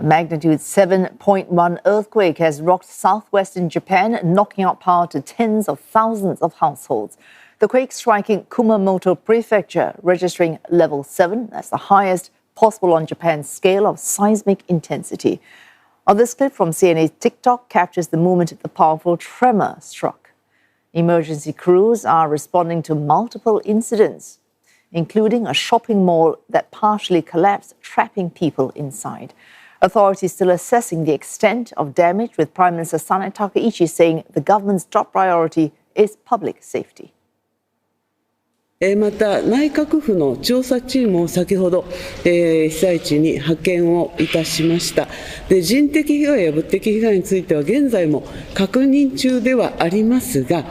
Magnitude 7.1 earthquake has rocked southwestern Japan, knocking out power to tens of thousands of households. The quake striking Kumamoto Prefecture, registering level 7, that's the highest possible on Japan's scale of seismic intensity. This clip from CNA's TikTok captures the moment the powerful tremor struck. Emergency crews are responding to multiple incidents, including a shopping mall that partially collapsed, trapping people inside. Authorities still assessing the extent of damage, with Prime Minister Sanae Takaichi saying the government's top priority is public safety. また内閣府の調査チームを先ほど、被災地に派遣をいたしました。で、人的被害や物的被害については現在も確認中ではありますが、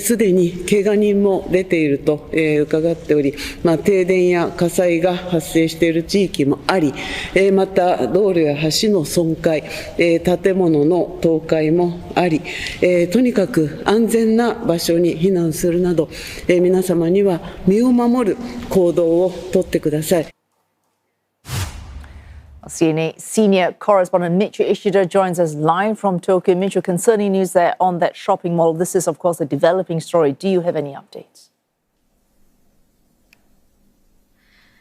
すでに怪我人も出ていると、伺っており、停電や火災が発生している地域もあり、また道路や橋の損壊、建物の倒壊もあり、とにかく安全な場所に避難するなど、皆様には身を守る行動をとってください。CNA senior correspondent Michiyo Ishida joins us live from Tokyo. Michiyo, concerning news there on that shopping mall. This is, of course, a developing story. Do you have any updates?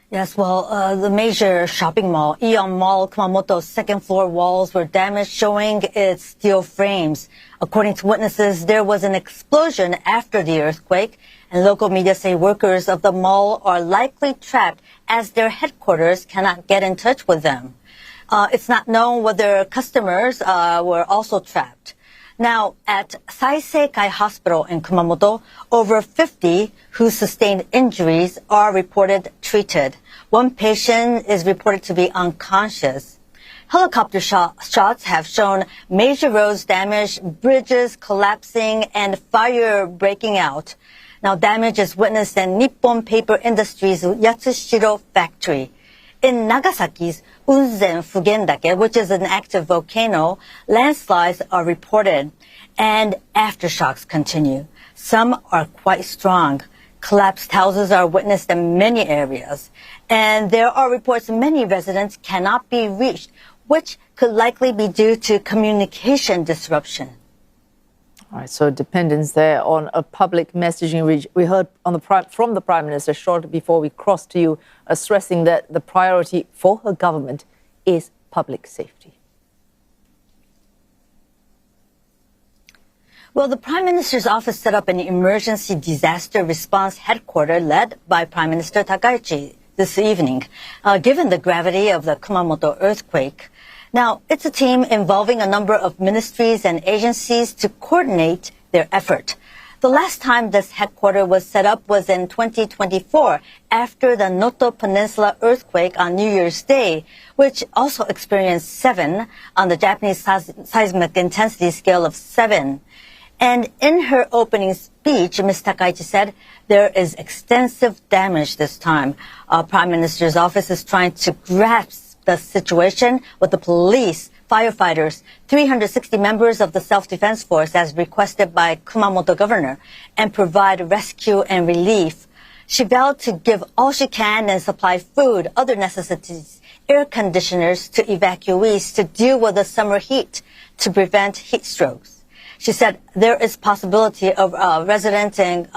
Yes, well, the major shopping mall, Aeon Mall, Kumamoto's second floor walls were damaged, showing its steel frames. According to witnesses, there was an explosion after the earthquake, and local media say workers of the mall are likely trapped as their headquarters cannot get in touch with them. It's not known whether customers were also trapped. Now, at Saiseikai Hospital in Kumamoto, over 50 who sustained injuries are reported treated. One patient is reported to be unconscious. Helicopter shots have shown major roads damaged, bridges collapsing, and fire breaking out. Now, damage is witnessed in Nippon Paper Industries' Yatsushiro factory. In Nagasaki's Unzen Fugendake, which is an active volcano, landslides are reported, and aftershocks continue. Some are quite strong. Collapsed houses are witnessed in many areas, and there are reports many residents cannot be reached, which could likely be due to communication disruption. All right, so dependence there on a public messaging. We heard from the Prime Minister shortly before we crossed to you, stressing that the priority for her government is public safety. Well, the Prime Minister's office set up an emergency disaster response headquarters led by Prime Minister Takaichi this evening, given the gravity of the Kumamoto earthquake. Now, it's a team involving a number of ministries and agencies to coordinate their effort. The last time this headquarters was set up was in 2024, after the Noto Peninsula earthquake on New Year's Day, which also experienced 7 on the Japanese seismic intensity scale of 7. And in her opening speech, Ms. Takaichi said there is extensive damage this time. Prime Minister's office is trying to grasp the situation with the police, firefighters, 360 members of the self-defense force as requested by Kumamoto governor, and provide rescue and relief. She vowed to give all she can and supply food, other necessities, air conditioners to evacuees to deal with the summer heat to prevent heat strokes. She said there is possibility of residents and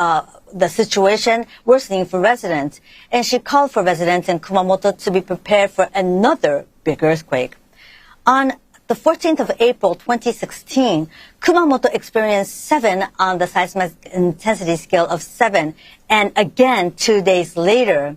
the situation worsening for residents, and she called for residents in Kumamoto to be prepared for another big earthquake. On the 14th of April 2016, Kumamoto experienced 7 on the seismic intensity scale of 7, and again 2 days later.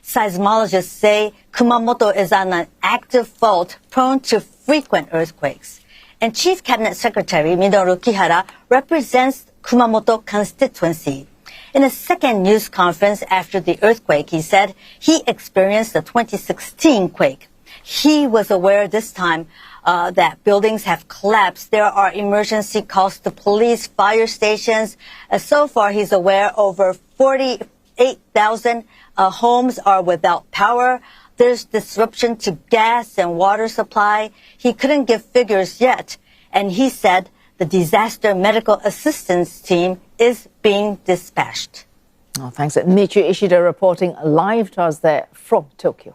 Seismologists say Kumamoto is on an active fault prone to frequent earthquakes. And Chief Cabinet Secretary Minoru Kihara represents Kumamoto constituency. In a second news conference after the earthquake, he said he experienced the 2016 quake. He was aware this time that buildings have collapsed. There are emergency calls to police, fire stations. So far, he's aware over 48,000 homes are without power. There's disruption to gas and water supply. He couldn't give figures yet. And he said the disaster medical assistance team is being dispatched. Oh, thanks. Michiyo Ishida reporting live to us there from Tokyo.